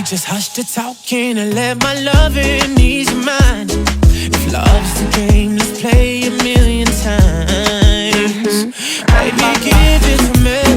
Just hush the talking and let my loving ease your mind. If love's the game, let's play a million times. Baby, give it to me.